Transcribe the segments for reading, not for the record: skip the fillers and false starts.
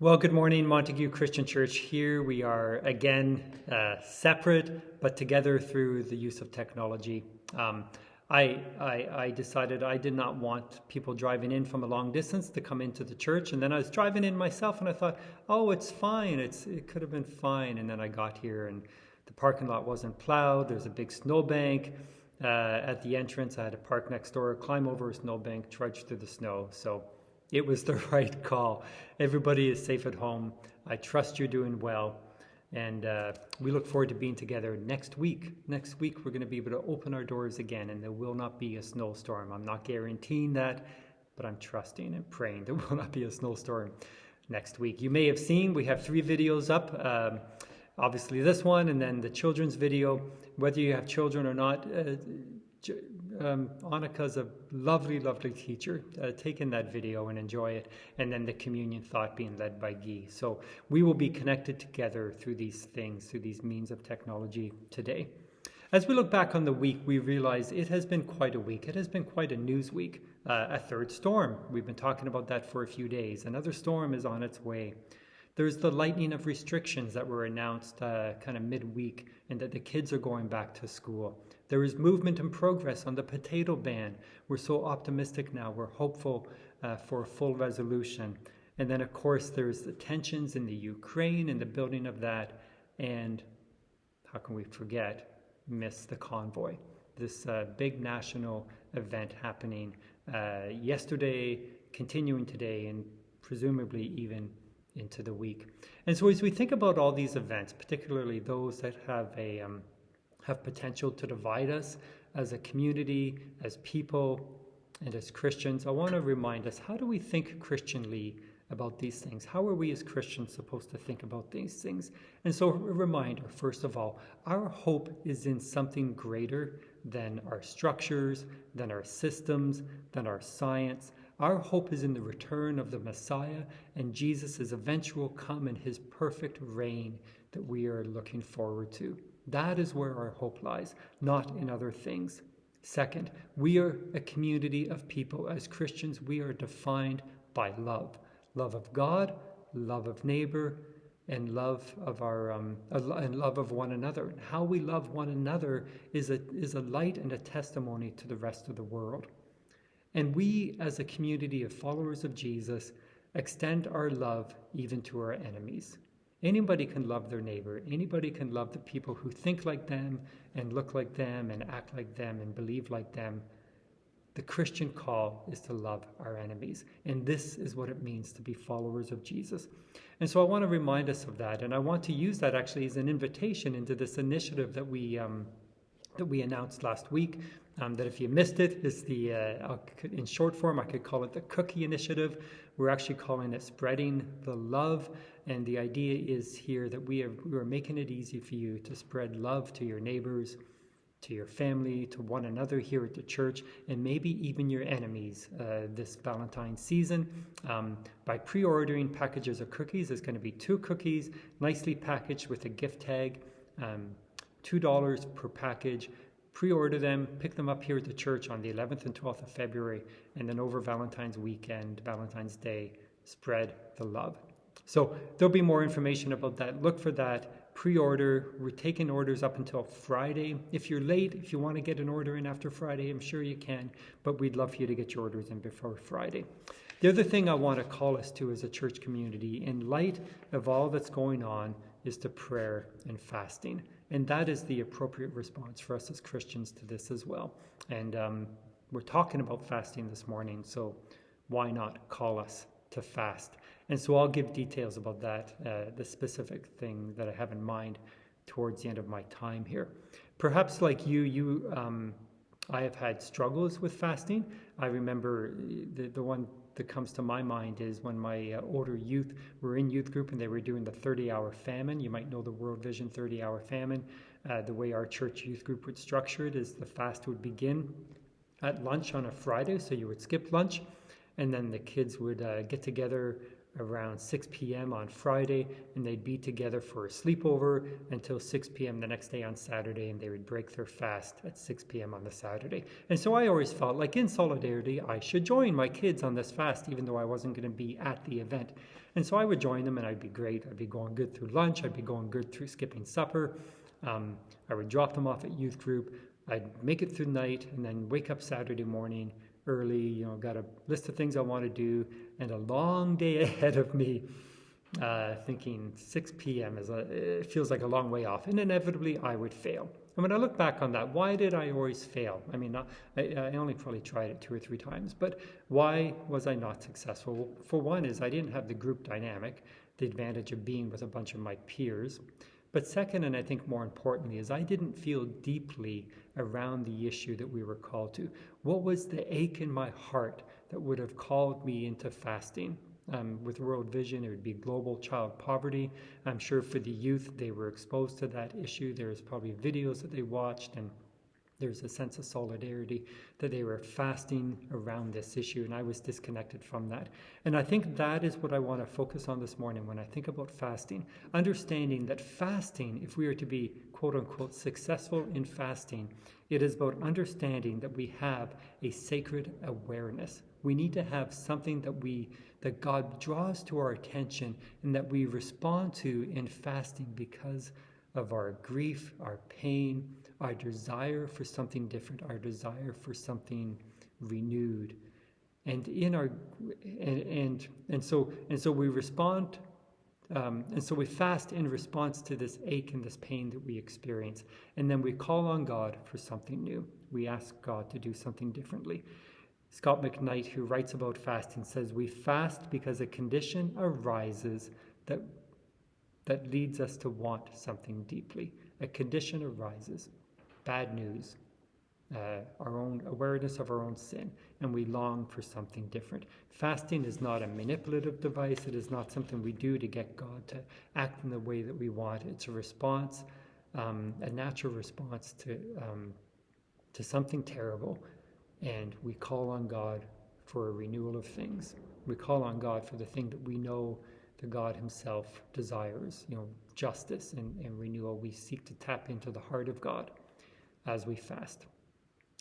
Well, good morning, Montague Christian Church. Here we are again, separate but together through the use of technology. I decided I did not want people driving in from a long distance to come into the church, and then I was driving in myself, and I thought, oh, it's fine. It could have been fine. And then I got here, and the parking lot wasn't plowed. There's a big snowbank at the entrance. I had to park next door, climb over a snowbank, trudge through the snow. So it was the right call. Everybody is safe at home. I trust you're doing well. And we look forward to being together next week. Next week, we're going to be able to open our doors again, and there will not be a snowstorm. I'm not guaranteeing that, but I'm trusting and praying there will not be a snowstorm next week. You may have seen we have 3 videos up. Obviously this one, and then the children's video. Whether you have children or not, Annika's a lovely, lovely teacher. Take in that video and enjoy it. And then the communion thought being led by Guy. So we will be connected together through these things, through these means of technology today. As we look back on the week, we realize it has been quite a week. It has been quite a news week. A third storm. We've been talking about that for a few days. Another storm is on its way. There's the lightening of restrictions that were announced kind of midweek, and that the kids are going back to school. There is movement and progress on the potato ban. We're so optimistic now. We're hopeful for a full resolution. And then, of course, there's the tensions in the Ukraine and the building of that. And how can we miss the convoy? This big national event happening yesterday, continuing today, and presumably even into the week. And so as we think about all these events, particularly those that have potential to divide us as a community, as people, and as Christians, I want to remind us, how do we think Christianly about these things? How are we as Christians supposed to think about these things? And so a reminder, first of all, our hope is in something greater than our structures, than our systems, than our science. Our hope is in the return of the Messiah and Jesus' eventual come in his perfect reign that we are looking forward to. That is where our hope lies, not in other things. Second, we are a community of people. As Christians, we are defined by love. Love of God, love of neighbor, and love of love of one another. And how we love one another is a light and a testimony to the rest of the world. And we, as a community of followers of Jesus, extend our love even to our enemies. Anybody can love their neighbor. Anybody can love the people who think like them and look like them and act like them and believe like them. The Christian call is to love our enemies. And this is what it means to be followers of Jesus. And so I want to remind us of that. And I want to use that actually as an invitation into this initiative that we announced last week. That if you missed it, is in short form, I could call it the Cookie Initiative. We're actually calling it Spreading the Love. And the idea is here that we are making it easy for you to spread love to your neighbors, to your family, to one another here at the church, and maybe even your enemies this Valentine's season. By pre-ordering packages of cookies, there's going to be 2 cookies, nicely packaged with a gift tag, $2 per package. Pre-order them, pick them up here at the church on the 11th and 12th of February, and then over Valentine's weekend, Valentine's Day, spread the love. So there'll be more information about that. Look for that. Pre-order. We're taking orders up until Friday. If you're late, if you want to get an order in after Friday, I'm sure you can, but we'd love for you to get your orders in before Friday. The other thing I want to call us to as a church community, in light of all that's going on, is to prayer and fasting. And that is the appropriate response for us as Christians to this as well. And we're talking about fasting this morning, so why not call us to fast? And so I'll give details about that, the specific thing that I have in mind towards the end of my time here. Perhaps like you, I have had struggles with fasting. I remember the one that comes to my mind is when my older youth were in youth group and they were doing the 30-hour famine. You might know the World Vision 30-hour famine. The way our church youth group would structure it is the fast would begin at lunch on a Friday, so you would skip lunch, and then the kids would get together around 6 p.m. on Friday, and they'd be together for a sleepover until 6 p.m. the next day on Saturday, and they would break their fast at 6 p.m. on the Saturday. And so I always felt like in solidarity, I should join my kids on this fast, even though I wasn't going to be at the event. And so I would join them, and I'd be great. I'd be going good through lunch. I'd be going good through skipping supper. I would drop them off at youth group. I'd make it through the night and then wake up Saturday morning early, got a list of things I want to do and a long day ahead of me, thinking 6 p.m. It feels like a long way off, and inevitably I would fail. And when I look back on that, why did I always fail? I mean, I only probably tried it 2 or 3 times, but why was I not successful? Well, for one is I didn't have the group dynamic, the advantage of being with a bunch of my peers. But second, and I think more importantly, is I didn't feel deeply around the issue that we were called to. What was the ache in my heart that would have called me into fasting? With World Vision, it would be global child poverty. I'm sure for the youth, they were exposed to that issue. There's probably videos that they watched, and there's a sense of solidarity that they were fasting around this issue, and I was disconnected from that. And I think that is what I want to focus on this morning when I think about fasting. Understanding that fasting, if we are to be quote-unquote successful in fasting, it is about understanding that we have a sacred awareness. We need to have something that God draws to our attention and that we respond to in fasting because of our grief, our pain, our desire for something different, our desire for something renewed, and so we respond, and so we fast in response to this ache and this pain that we experience, and then we call on God for something new. We ask God to do something differently. Scott McKnight, who writes about fasting, says we fast because a condition arises that leads us to want something deeply. A condition arises. Bad news, our own awareness of our own sin, and we long for something different. Fasting is not a manipulative device. It is not something we do to get God to act in the way that we want. It's a response, a natural response to something terrible, and we call on God for a renewal of things. We call on God for the thing that we know that God himself desires, justice and renewal. We seek to tap into the heart of God as we fast.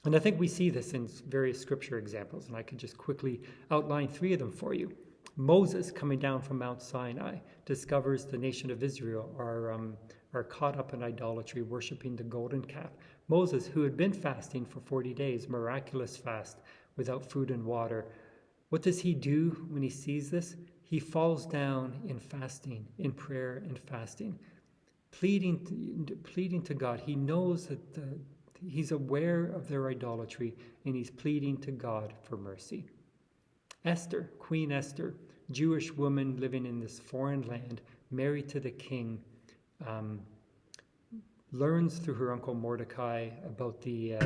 And I think we see this in various scripture examples, and I could just quickly outline 3 of them for you. Moses, coming down from Mount Sinai, discovers the nation of Israel are caught up in idolatry, worshiping the golden calf. Moses, who had been fasting for 40 days, miraculous fast without food and water, what does he do when he sees this? He falls down in fasting, in prayer and fasting, pleading to God. He knows that he's aware of their idolatry, and he's pleading to God for mercy. Esther, Queen Esther, Jewish woman living in this foreign land, married to the king, learns through her uncle Mordecai about the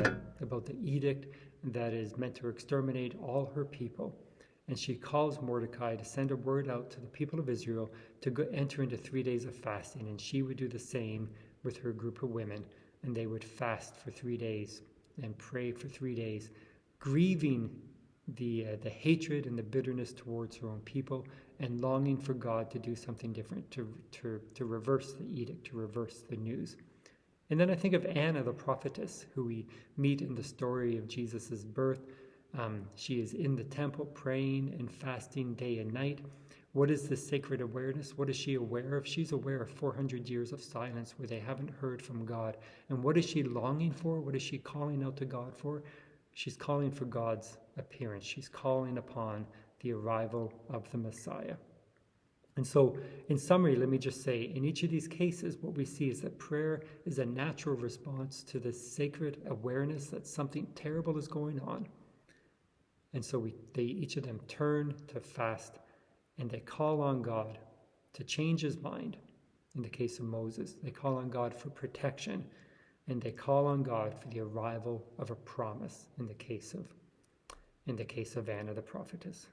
edict that is meant to exterminate all her people. And she calls Mordecai to send a word out to the people of Israel to enter into 3 days of fasting. And she would do the same with her group of women. And they would fast for 3 days and pray for 3 days, grieving the hatred and the bitterness towards her own people, and longing for God to do something different, to reverse the edict, to reverse the news. And then I think of Anna, the prophetess, who we meet in the story of Jesus' birth. She is in the temple praying and fasting day and night. What is this sacred awareness? What is she aware of? She's aware of 400 years of silence where they haven't heard from God. And what is she longing for? What is she calling out to God for? She's calling for God's appearance. She's calling upon the arrival of the Messiah. And so, in summary, let me just say, in each of these cases, what we see is that prayer is a natural response to this sacred awareness that something terrible is going on. And so each of them turn to fast, and they call on God to change his mind. In the case of Moses, they call on God for protection, and they call on God for the arrival of a promise in the case of Anna the prophetess.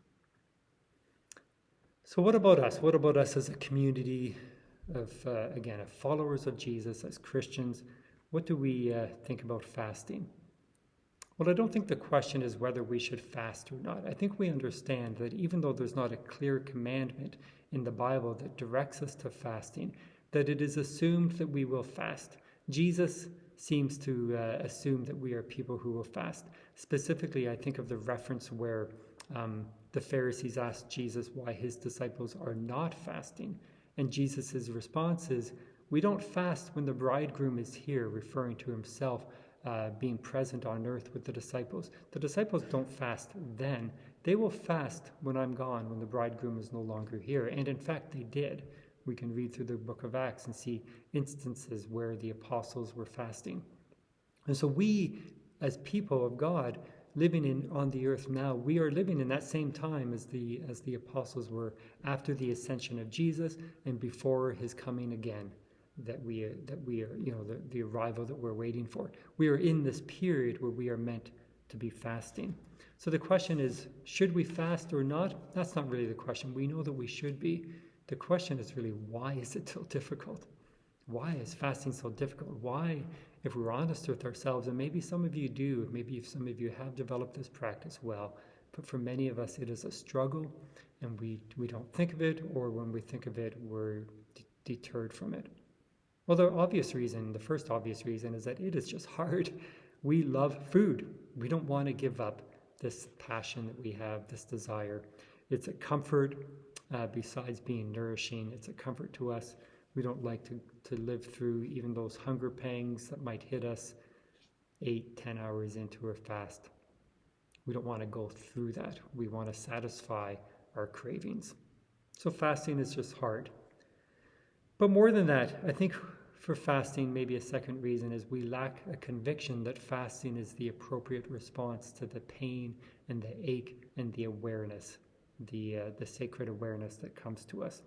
So what about us? What about us as a community of followers of Jesus, as Christians? What do we think about fasting? Well, I don't think the question is whether we should fast or not. I think we understand that even though there's not a clear commandment in the Bible that directs us to fasting, that it is assumed that we will fast. Jesus seems to assume that we are people who will fast. Specifically, I think of the reference where the Pharisees asked Jesus why his disciples are not fasting. And Jesus' response is, we don't fast when the bridegroom is here, referring to himself being present on earth with the disciples. The disciples don't fast then. They will fast when I'm gone, when the bridegroom is no longer here. And in fact, they did. We can read through the book of Acts and see instances where the apostles were fasting. And so we, as people of God, living on the earth now, we are living in that same time as the apostles were after the ascension of Jesus and before his coming again. That we are, the arrival that we're waiting for. We are in this period where we are meant to be fasting. So the question is, should we fast or not? That's not really the question. We know that we should be. The question is really, why is it so difficult? Why is fasting so difficult? Why, if we're honest with ourselves, and maybe some of you do, maybe some of you have developed this practice well, but for many of us it is a struggle, and we don't think of it, or when we think of it, we're deterred from it. Well, the first obvious reason is that it is just hard. We love food. We don't want to give up this passion that we have, this desire. It's a comfort besides being nourishing. It's a comfort to us. We don't like to live through even those hunger pangs that might hit us 8-10 hours into a fast. We don't want to go through that. We want to satisfy our cravings. So fasting is just hard. But more than that, I think for fasting, maybe a second reason is we lack a conviction that fasting is the appropriate response to the pain and the ache and the awareness, the sacred awareness that comes to us.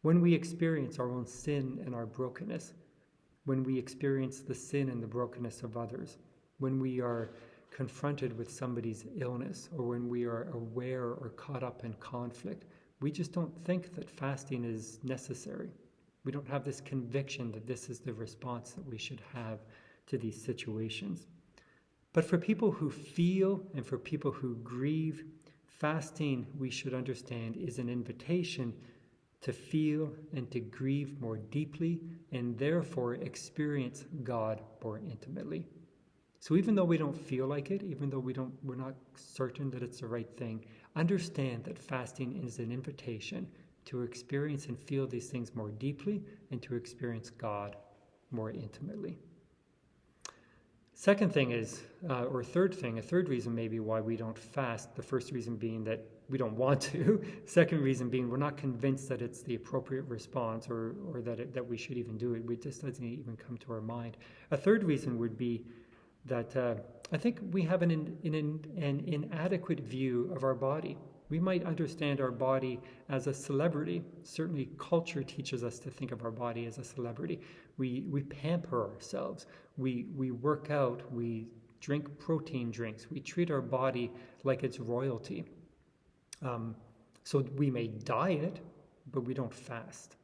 When we experience our own sin and our brokenness, when we experience the sin and the brokenness of others, when we are confronted with somebody's illness, or when we are aware or caught up in conflict, we just don't think that fasting is necessary. We don't have this conviction that this is the response that we should have to these situations. But for people who feel and for people who grieve, fasting, we should understand, is an invitation to feel and to grieve more deeply and therefore experience God more intimately. So even though we don't feel like it, even though we're not certain that it's the right thing, understand that fasting is an invitation to experience and feel these things more deeply and to experience God more intimately. Second thing is, a third reason maybe why we don't fast, the first reason being that we don't want to, second reason being we're not convinced that it's the appropriate response or that we should even do it. It just doesn't even come to our mind. A third reason would be that I think we have an inadequate view of our body. We might understand our body as a celebrity. Certainly culture teaches us to think of our body as a celebrity. We pamper ourselves. We work out. We drink protein drinks. We treat our body like it's royalty. So we may diet, but we don't fast.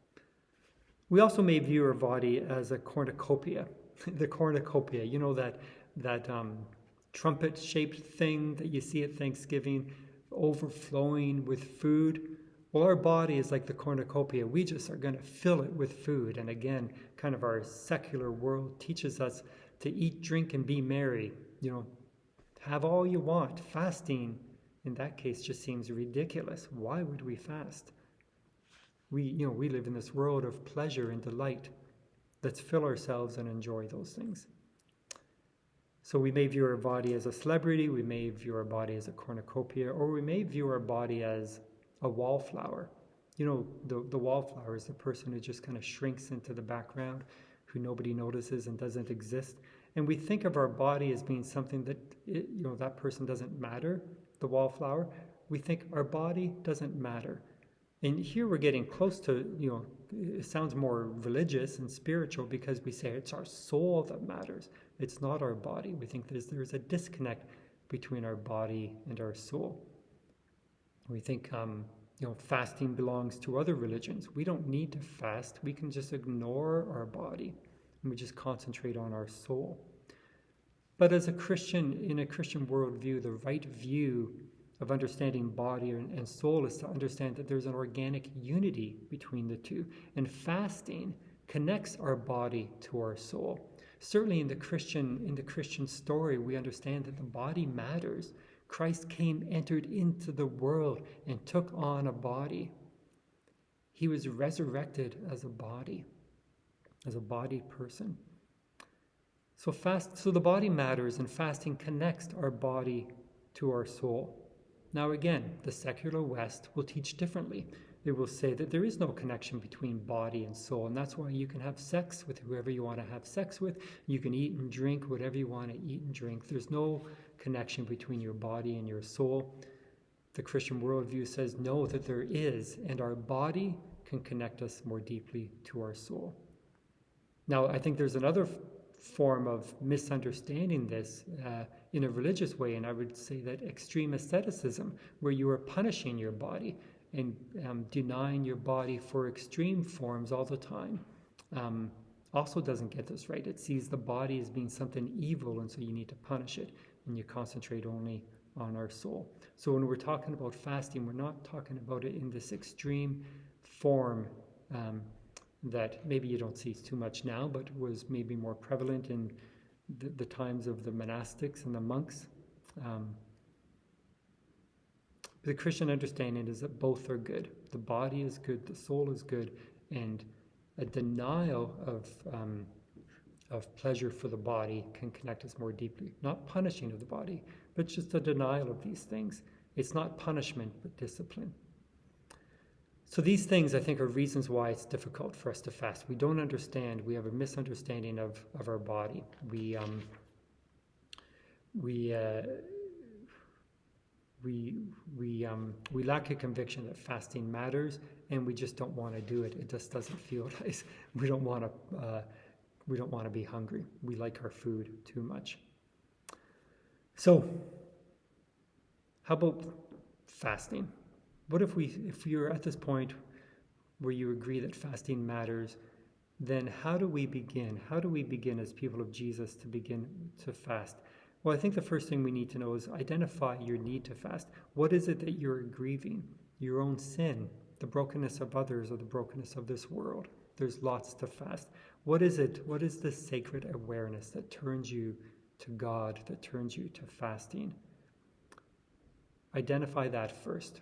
We also may view our body as a cornucopia. The cornucopia, you know, that trumpet-shaped thing that you see at Thanksgiving, overflowing with food. Well, our body is like the cornucopia. We just are going to fill it with food. And again, kind of our secular world teaches us to eat, drink, and be merry. You know, have all you want. Fasting, in that case, just seems ridiculous. Why would we fast? We live in this world of pleasure and delight. Let's fill ourselves and enjoy those things. So we may view our body as a celebrity, we may view our body as a cornucopia, or we may view our body as a wallflower. You know, the wallflower is the person who just kind of shrinks into the background, who nobody notices and doesn't exist. And we think of our body as being something that, that person doesn't matter, the wallflower. We think our body doesn't matter. And here we're getting close to, it sounds more religious and spiritual because we say it's our soul that matters. It's not our body. We think there's a disconnect between our body and our soul. We think, fasting belongs to other religions. We don't need to fast. We can just ignore our body and we just concentrate on our soul. But as a Christian, in a Christian worldview, the right view of understanding body and soul is to understand that there's an organic unity between the two. And fasting connects our body to our soul. Certainly in the Christian story, we understand that the body matters. Christ came, entered into the world, and took on a body. He was resurrected as a body person. So the body matters, and fasting connects our body to our soul. Now again, the secular West will teach differently. They will say that there is no connection between body and soul, and that's why you can have sex with whoever you want to have sex with. You can eat and drink whatever you want to eat and drink. There's no connection between your body and your soul. The Christian worldview says no, that there is, and our body can connect us more deeply to our soul. Now, I think there's another form of misunderstanding this in a religious way, and I would say that extreme asceticism, where you are punishing your body and denying your body for extreme forms all the time, also doesn't get this right. It sees the body as being something evil, and so you need to punish it, and you concentrate only on our soul. So when we're talking about fasting, we're not talking about it in this extreme form that maybe you don't see too much now, but was maybe more prevalent in the times of the monastics and the monks. The Christian understanding is that both are good. The body is good, the soul is good, and a denial of pleasure for the body can connect us more deeply. Not punishing of the body, but just a denial of these things. It's not punishment, but discipline. So these things, I think, are reasons why it's difficult for us to fast. We don't understand. We have a misunderstanding of our body. We lack a conviction that fasting matters, and we just don't want to do it. It just doesn't feel nice. We don't want to be hungry. We like our food too much. So, how about fasting? What if you're at this point where you agree that fasting matters, then how do we begin? How do we begin as people of Jesus to begin to fast? Well, I think the first thing we need to know is identify your need to fast. What is it that you're grieving? Your own sin, the brokenness of others, or the brokenness of this world. There's lots to fast. What is it? What is the sacred awareness that turns you to God, that turns you to fasting? Identify that first.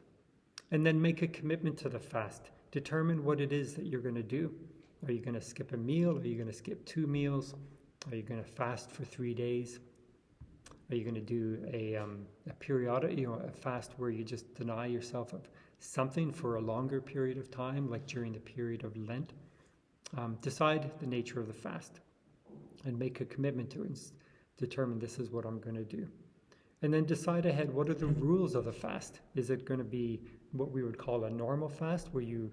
And then make a commitment to the fast. Determine what it is that you're going to do. Are you going to skip a meal? Are you going to skip 2 meals? Are you going to fast for 3 days? Are you going to do a periodic, a fast where you just deny yourself of something for a longer period of time, like during the period of Lent? Decide the nature of the fast and make a commitment to it and determine this is what I'm going to do. And then decide ahead, what are the rules of the fast? Is it going to be what we would call a normal fast, where you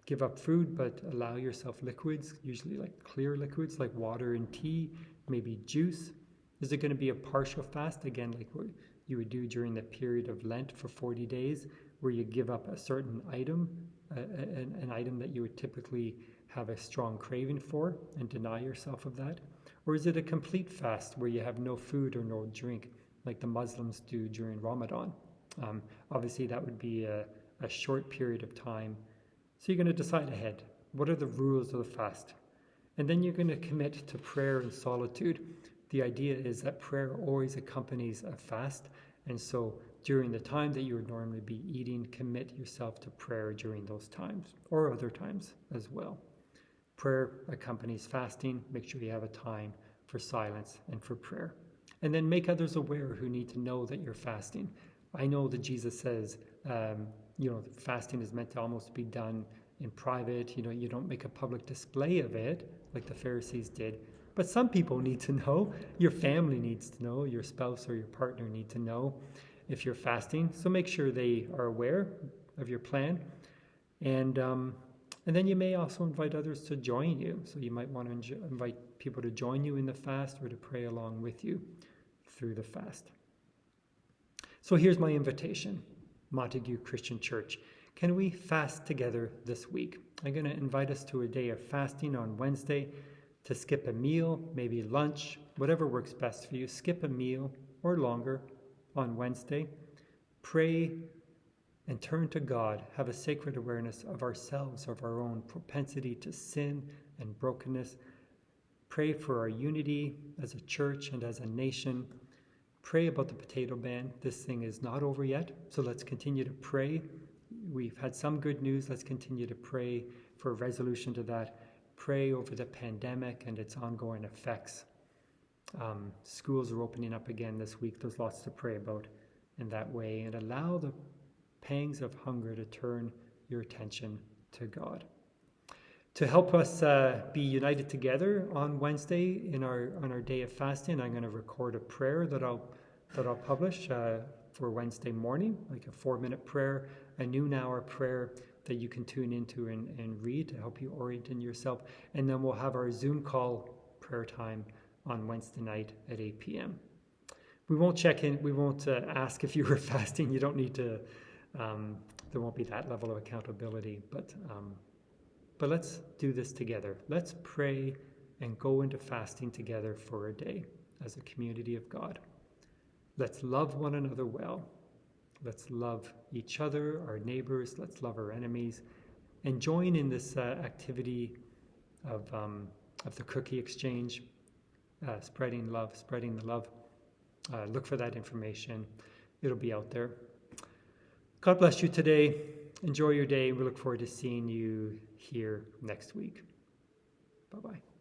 give up food but allow yourself liquids, usually like clear liquids like water and tea, maybe juice? Is it going to be a partial fast, again, like what you would do during the period of Lent for 40 days, where you give up a certain item, an item that you would typically have a strong craving for, and deny yourself of that? Or is it a complete fast where you have no food or no drink, like the Muslims do during Ramadan? Obviously, that would be a short period of time. So you're going to decide ahead, what are the rules of the fast? And then you're going to commit to prayer and solitude. The idea is that prayer always accompanies a fast, and so during the time that you would normally be eating, commit yourself to prayer during those times, or other times as well. Prayer accompanies fasting. Make sure you have a time for silence and for prayer. And then make others aware who need to know that you're fasting. I know that Jesus says, fasting is meant to almost be done in private. You don't make a public display of it like the Pharisees did. But some people need to know. Your family needs to know. Your spouse or your partner need to know if you're fasting. So make sure they are aware of your plan. And then you may also invite others to join you. So you might want to invite people to join you in the fast or to pray along with you through the fast. So here's my invitation, Montague Christian Church. Can we fast together this week? I'm going to invite us to a day of fasting on Wednesday to skip a meal, maybe lunch, whatever works best for you. Skip a meal or longer on Wednesday. Pray and turn to God. Have a sacred awareness of ourselves, of our own propensity to sin and brokenness. Pray for our unity as a church and as a nation. Pray about the potato ban. This thing is not over yet, so let's continue to pray. We've had some good news. Let's continue to pray for a resolution to that. Pray over the pandemic and its ongoing effects. Schools are opening up again this week. There's lots to pray about in that way. And allow the pangs of hunger to turn your attention to God. To help us be united together on Wednesday on our day of fasting, I'm going to record a prayer that I'll publish for Wednesday morning, like a 4-minute prayer, a noon hour prayer that you can tune into and read to help you orient in yourself. And then we'll have our Zoom call prayer time on Wednesday night at 8 p.m. We won't check in. We won't ask if you were fasting. You don't need to. There won't be that level of accountability. But let's do this together. Let's pray and go into fasting together for a day as a community of God. Let's love one another well. Let's love each other, our neighbors. Let's love our enemies. And join in this activity of the cookie exchange, spreading love, spreading the love. Look for that information. It'll be out there. God bless you today. Enjoy your day. We look forward to seeing you here next week. Bye-bye.